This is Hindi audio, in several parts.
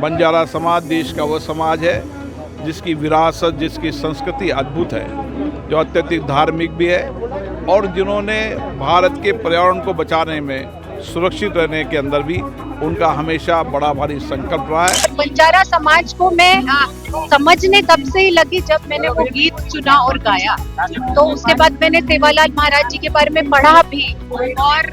बंजारा समाज देश का वह समाज है जिसकी विरासत, जिसकी संस्कृति अद्भुत है, जो अत्यधिक धार्मिक भी है और जिन्होंने भारत के पर्यावरण को बचाने में, सुरक्षित रहने के अंदर भी उनका हमेशा बड़ा भारी संकल्प रहा है। बंजारा समाज को मैं समझने तब से ही लगी जब मैंने वो गीत सुना और गाया, तो उसके बाद मैंने सेवालाल महाराज जी के बारे में पढ़ा भी और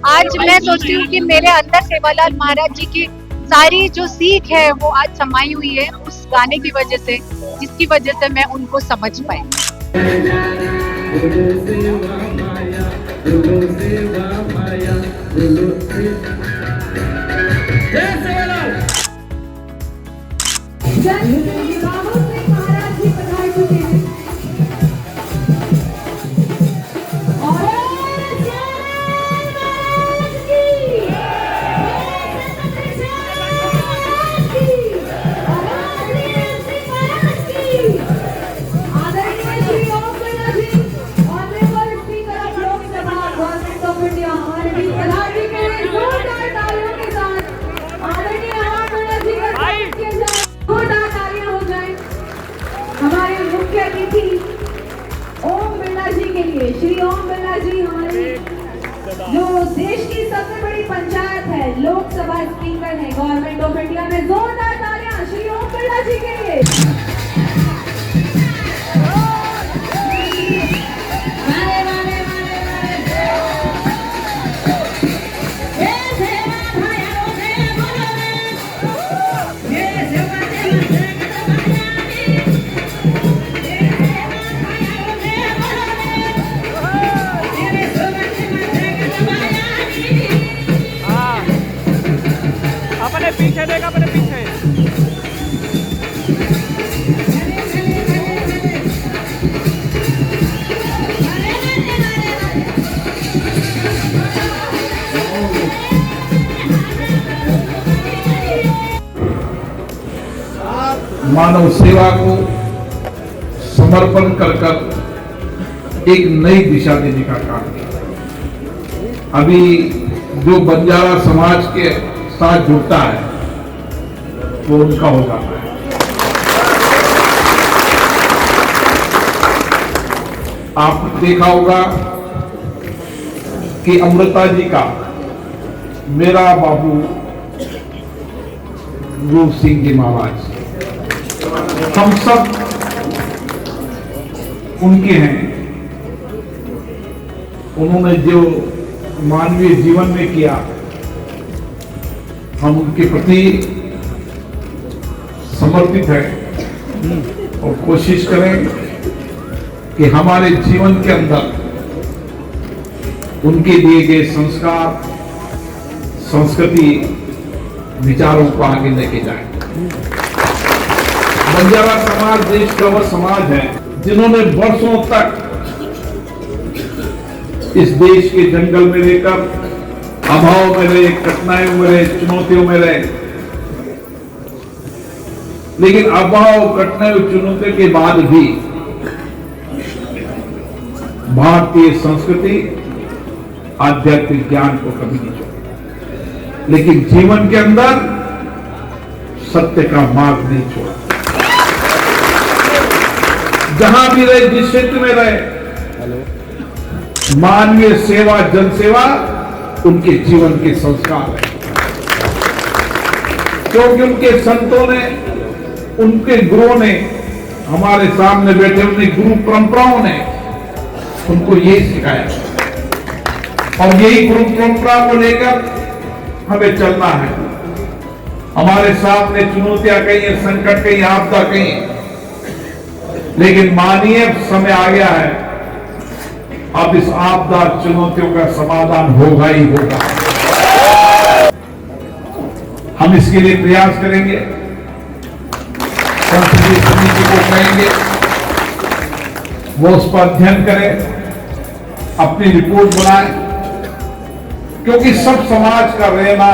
आज मैं सोचती हूँ कि मेरे अंदर सेवालाल महाराज जी की सारी जो सीख है वो आज समाई हुई है उस गाने की वजह से, जिसकी वजह से मैं उनको समझ पाई। हमारे मुख्य अतिथि ओम बिरला जी के लिए, श्री ओम बिरला जी हमारे जो देश की सबसे बड़ी पंचायत है, लोकसभा स्पीकर है गवर्नमेंट ऑफ इंडिया में, जोरदार तालियां श्री ओम बिरला जी के लिए। पीछे देखा, अपने पीछे मानव सेवा को समर्पण कर एक नई दिशा देने का काम किया। अभी जो बंजारा समाज के साथ जुड़ता है वो उनका हो जाता है। आपने देखा होगा कि अमृता जी का मेरा बाबू रूप सिंह जी महाराज, हम सब उनके हैं। उन्होंने जो मानवीय जीवन में किया, हम उनके प्रति समर्पित हैं और कोशिश करें कि हमारे जीवन के अंदर उनके दिए गए संस्कार, संस्कृति, विचारों को आगे लेके जाएं। बंजारा समाज देश का वह समाज है जिन्होंने वर्षों तक इस देश के जंगल में रहकर अभाव में रहे, कठिनाइयों में रहे, चुनौतियों में रहे, लेकिन अभाव, कठिनाइयों, चुनौतियों के बाद भी भारतीय संस्कृति, आध्यात्मिक ज्ञान को कभी नहीं छोड़ा, लेकिन जीवन के अंदर सत्य का मार्ग नहीं छोड़ा। जहां भी रहे, जिस क्षेत्र में रहे, मानवीय सेवा, जनसेवा उनके जीवन के संस्कार है। क्योंकि उनके संतों ने, उनके गुरुओं ने, हमारे सामने बैठे उनकी गुरु परंपराओं ने उनको यही सिखाया और यही गुरु परंपरा को लेकर हमें चलना है। हमारे सामने चुनौतियां कही है, संकट कही, आपदा कही, लेकिन मानिए समय आ गया है, अब इस आपदा चुनौतियों का समाधान होगा ही होगा। हम इसके लिए प्रयास करेंगे, संसदीय समिति को कहेंगे वो उस पर अध्ययन करें, अपनी रिपोर्ट बनाए, क्योंकि सब समाज का रहना,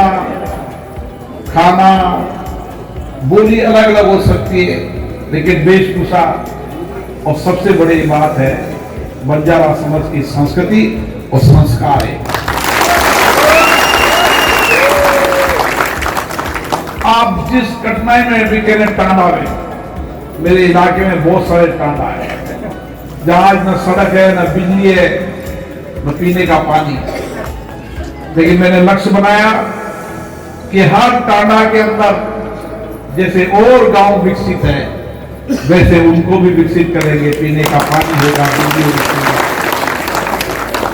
खाना, बोली अलग अलग हो सकती है, लेकिन वेशभूषा और सबसे बड़ी बात है बंजारा समाज की संस्कृति और संस्कार है। आप जिस कठिनाई में भी कहने टांडा में, मेरे इलाके में बहुत सारे टांडा है जहां न सड़क है, न बिजली है, न पीने का पानी। लेकिन मैंने लक्ष्य बनाया कि हर टांडा के अंदर जैसे और गांव विकसित है वैसे उनको भी विकसित करेंगे, पीने का पानी होगा, बिजली होगी।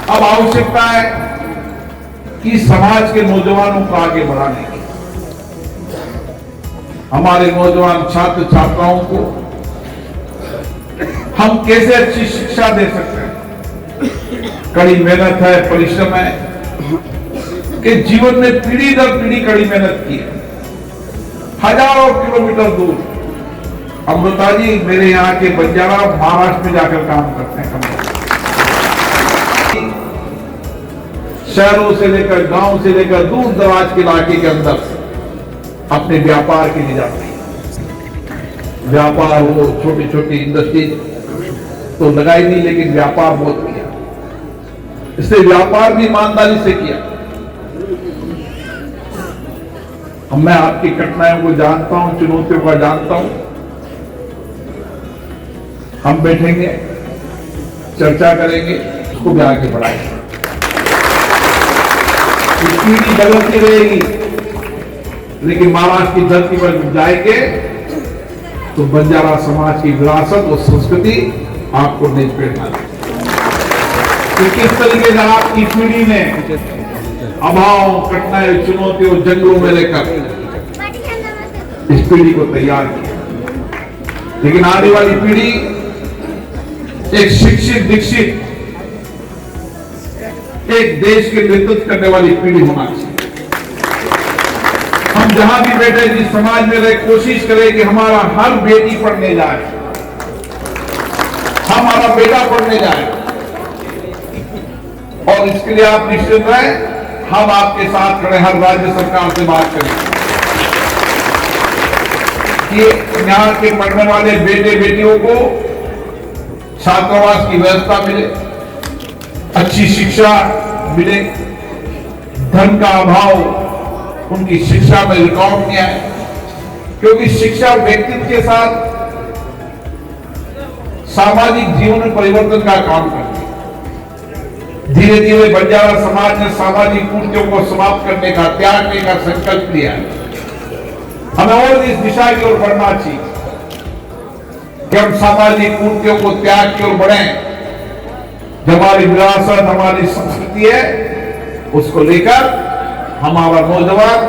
अब आवश्यकता है कि समाज के नौजवानों को आगे बढ़ाने की, हमारे नौजवान छात्र छात्राओं को हम कैसे अच्छी शिक्षा दे सकते हैं। कड़ी मेहनत है, परिश्रम है कि जीवन में पीढ़ी दर पीढ़ी कड़ी मेहनत की है, हजारों किलोमीटर दूर। अमृता जी मेरे यहाँ के बंजारा महाराष्ट्र में जाकर काम करते हैं, शहरों से लेकर गांव से लेकर दूर दराज के इलाके के अंदर अपने व्यापार के लिए जाते हैं। व्यापार हो, छोटी छोटी इंडस्ट्री तो लगाई नहीं, लेकिन व्यापार बहुत किया। इसलिए व्यापार भी ईमानदारी से किया। अब मैं आपकी कठिनाइयों को जानता हूं, चुनौतियों को जानता हूं। हम बैठेंगे, चर्चा करेंगे, उसको भी आगे बढ़ाएंगे। पीढ़ी बदलती रहेगी, लेकिन महाराष्ट्र की धरती पर जाएंगे तो बंजारा समाज की विरासत और संस्कृति आपको नहीं प्रेरणा देगी। किस तरीके से आपकी पीढ़ी ने अभाव, कठिनाई, चुनौतियों, जंगलों में लेकर इस पीढ़ी को तैयार किया। लेकिन आने वाली पीढ़ी एक शिक्षित, विकसित, एक देश के नेतृत्व करने वाली पीढ़ी होना चाहिए। हम जहां भी बैठे, जिस समाज में रहे, कोशिश करें कि हमारा हर बेटी पढ़ने जाए, हमारा बेटा पढ़ने जाए। और इसके लिए आप निश्चित रहें, हम आपके साथ खड़े, हर राज्य सरकार से बात करें कि यहां के पढ़ने वाले बेटे बेटियों को छात्रावास की व्यवस्था मिले, अच्छी शिक्षा मिले, धन का अभाव उनकी शिक्षा में रिकॉर्ड किया है। क्योंकि शिक्षा व्यक्तित्व के साथ सामाजिक जीवन में परिवर्तन का काम करती है। धीरे धीरे बंजारा समाज ने सामाजिक कुरीतियों को समाप्त करने का, त्यागने का संकल्प लिया है। हमें और इस दिशा की ओर बढ़ना चाहिए कि हम सामाजिक कुरीतियों को त्याग की ओर बढ़ें। जो हमारी विरासत, हमारी संस्कृति है, उसको लेकर हमारा नौजवान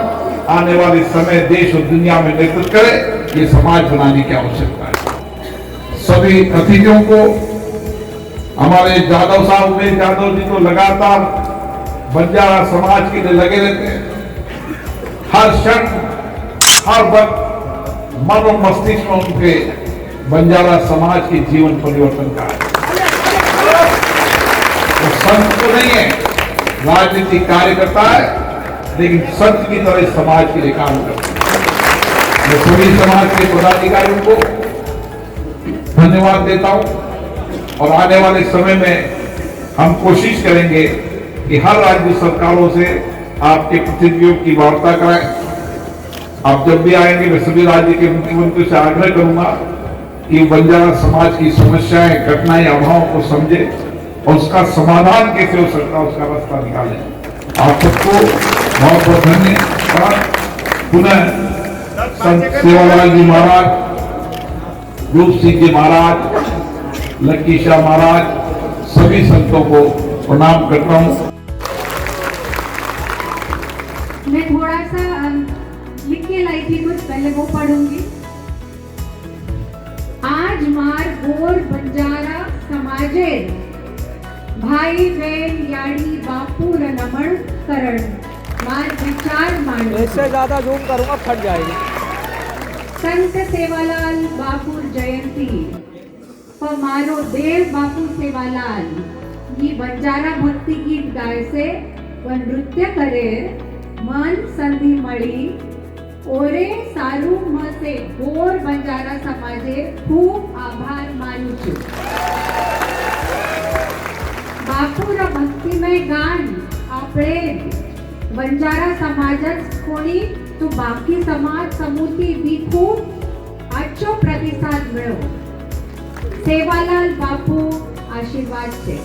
आने वाले समय देश और दुनिया में नेतृत्व करे, ये समाज बनाने की आवश्यकता है। सभी अतिथियों को, हमारे यादव साहब, उमेश यादव जी तो लगातार बंजारा समाज के लिए लगे रहते हैं। हर क्षण, हर वक्त मन और मस्तिष्क में उनके बंजारा समाज के जीवन परिवर्तन का है। वो संत तो नहीं है, राजनीतिक कार्यकर्ता है, लेकिन संत की तरह समाज के लिए काम करते हैं। मैं सभी समाज के पदाधिकारियों को धन्यवाद देता हूं। और आने वाले समय में हम कोशिश करेंगे कि हर राज्य सरकारों से आपके प्रतिनिधियों की वार्ता कराएं। आप जब भी आएंगे, मैं सभी राज्य के मुख्यमंत्री से आग्रह करूंगा कि बंजारा समाज की समस्याएं, कठिनाई, अभाव को समझे और उसका समाधान कैसे हो सकता है, उसका रास्ता निकालें। आप सबको बहुत बहुत धन्यवाद। पुनः संत सेवालाल जी महाराज, रूप सिंह जी महाराज, लक्की शाह महाराज, सभी संतों को प्रणाम करता हूं। मैं थोड़ा सा लिख के लाई थी कुछ, पहले वो पढ़ूंगी। आज मार गोर बंजारा समाजे भाई बहन याड़ी बापू नमन करण मार विचार मान। इससे ज्यादा जूम करूंगा फट जाएगी। संत सेवालाल बापू जयंती पर मारो देव बापू सेवालाल ये बंजारा भक्ति गीत गाय से व नृत्य करे मन संधि मળી ओरे सारू मसे गोर बंजारा समाजे खूब आभार मानु छू। बापूरा भक्तिमय गान आपणे बंजारा समाजात कोणी तो बाकी समाज समूह भी खूब अच्छो प्रतिसाद मिलो। सेवालाल बापू आशीर्वाद से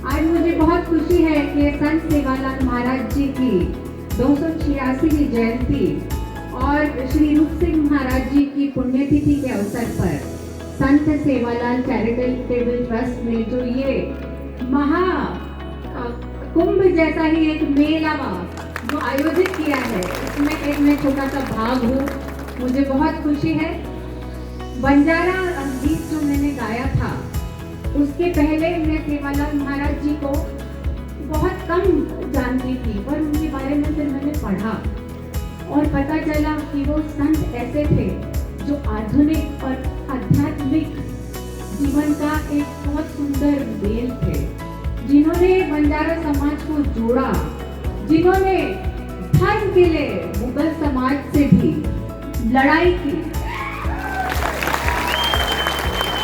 आज मुझे बहुत खुशी है कि संत सेवालाल महाराज जी की 286वीं जयंती और श्री रूप सिंह महाराज जी की पुण्यतिथि के अवसर पर संत सेवालाल चैरिटेबल ट्रस्ट ने जो ये महा कुंभ जैसा ही एक मेला जो आयोजित किया है, इसमें एक मैं छोटा सा भाग हूँ। मुझे बहुत खुशी है। बंजारा गीत जो मैंने गाया था उसके पहले मैं सेवालाल महाराज जी को बहुत कम जानती थी, पर उनके बारे में फिर मैंने पढ़ा और पता चला कि वो संत ऐसे थे जो आधुनिक और आध्यात्मिक जीवन का एक बहुत सुंदर मेल थे, जिन्होंने बंजारा समाज को जोड़ा, जिन्होंने धर्म के लिए मुगल समाज से भी लड़ाई की।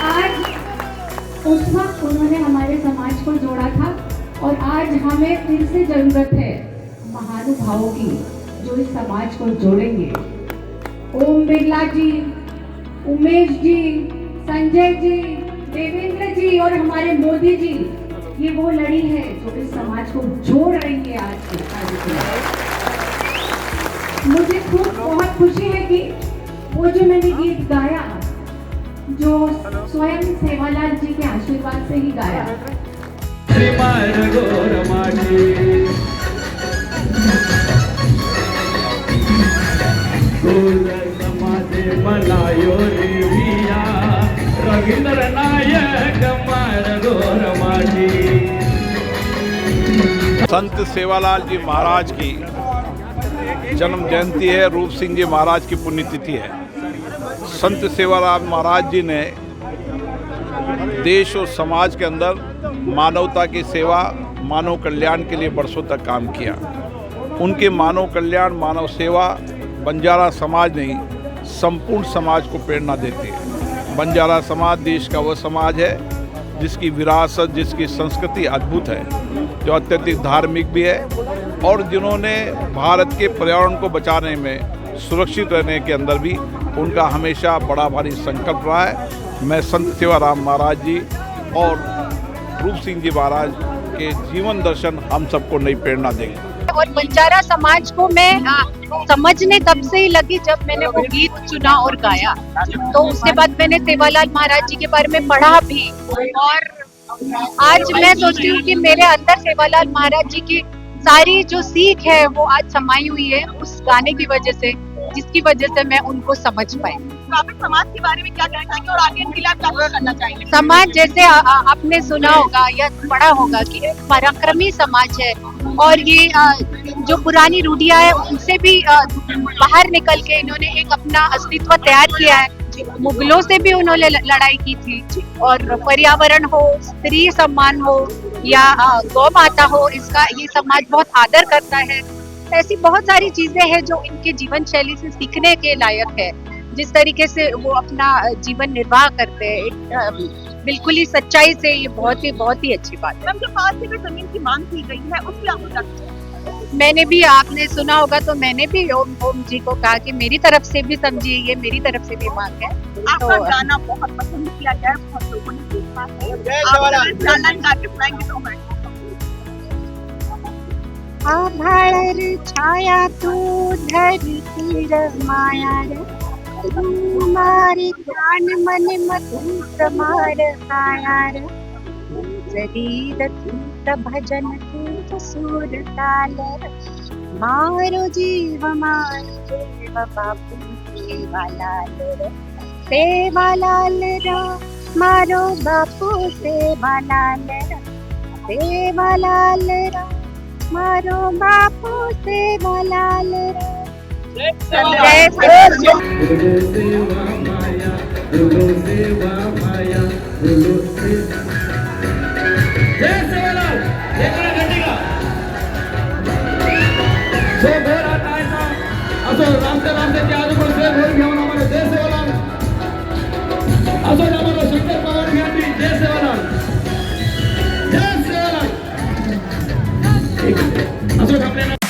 आज उस वक्त उन्होंने हमारे समाज को जोड़ा था और आज हमें फिर से जरूरत है महानुभावों की जो इस समाज को जोड़ेंगे। ओम बिरला जी, उमेश जी, संजय जी, देवेंद्र जी और हमारे मोदी जी, ये वो लड़ी है जो इस समाज को जोड़ रही है आज के कार्यक्रम। मुझे खूब बहुत खुशी है कि वो जो मैंने गीत गाया जो स्वयं सेवालाल जी के आशीर्वाद से ही गाया। रविंद्र नायक संत सेवालाल जी महाराज की जन्म जयंती है, रूप सिंह जी महाराज की पुण्यतिथि है। संत सेवालाल महाराज जी ने देश और समाज के अंदर मानवता की सेवा, मानव कल्याण के लिए बरसों तक काम किया। उनके मानव कल्याण, मानव सेवा बंजारा समाज नहीं, संपूर्ण समाज को प्रेरणा देती है। बंजारा समाज देश का वह समाज है जिसकी विरासत, जिसकी संस्कृति अद्भुत है, जो अत्यधिक धार्मिक भी है और जिन्होंने भारत के पर्यावरण को बचाने में, सुरक्षित रहने के अंदर भी उनका हमेशा बड़ा भारी संकल्प रहा है। मैं संत सेवाराम महाराज जी और रूप सिंह जी महाराज के जीवन दर्शन हम सबको नई प्रेरणा देंगे। और बंजारा समाज को मैं समझने तब से ही लगी जब मैंने वो गीत सुना और गाया, तो उसके बाद मैंने सेवालाल महाराज जी के बारे में पढ़ा भी और आज मैं सोचती हूँ कि मेरे अंदर सेवालाल महाराज जी की सारी जो सीख है वो आज समाई हुई है उस गाने की वजह से, जिसकी वजह से मैं उनको समझ पाई। तो आप समाज के बारे में क्या कहना चाहेंगे और आगे इनके लिए आप क्या करना चाहेंगे? समाज जैसे आपने सुना होगा या पढ़ा होगा कि पराक्रमी समाज है और ये जो पुरानी रूढ़ियां है उनसे भी बाहर निकल के इन्होंने एक अपना अस्तित्व तैयार किया है। मुगलों से भी उन्होंने लड़ाई की थी और पर्यावरण हो, स्त्री सम्मान हो या गौ माता हो, इसका ये समाज बहुत आदर करता है। ऐसी बहुत सारी चीजें हैं जो इनके जीवन शैली से सीखने के लायक है। जिस तरीके से वो अपना जीवन निर्वाह करते हैं बिल्कुल ही सच्चाई से, ये बहुत ही अच्छी बात है। मैम, जो 5 एकड़ जमीन की मांग की गई है उसकी आप क्या कहते हैं? मैंने भी, आपने सुना होगा तो मैंने भी ओम जी को कहा कि मेरी तरफ से भी समझिए, ये मेरी तरफ से भी मांग है। आपका गाना बहुत पसंद किया गया, बहुत लोगों ने देखा है। आप गाना गा के सुनाएंगे तो मैं आभाळ छाया तू धरती माया मारी प्राण मन मधु समार कायार जरीर तूत भजन तूत सूर ताल मारो जीव बापू सेवालाल रा मारो बापू सेवालाल रा मारो बापू सेवालाल रा। शंकर पवार यांनी जय सेवालाल, जय सेवालाल। ठीक है।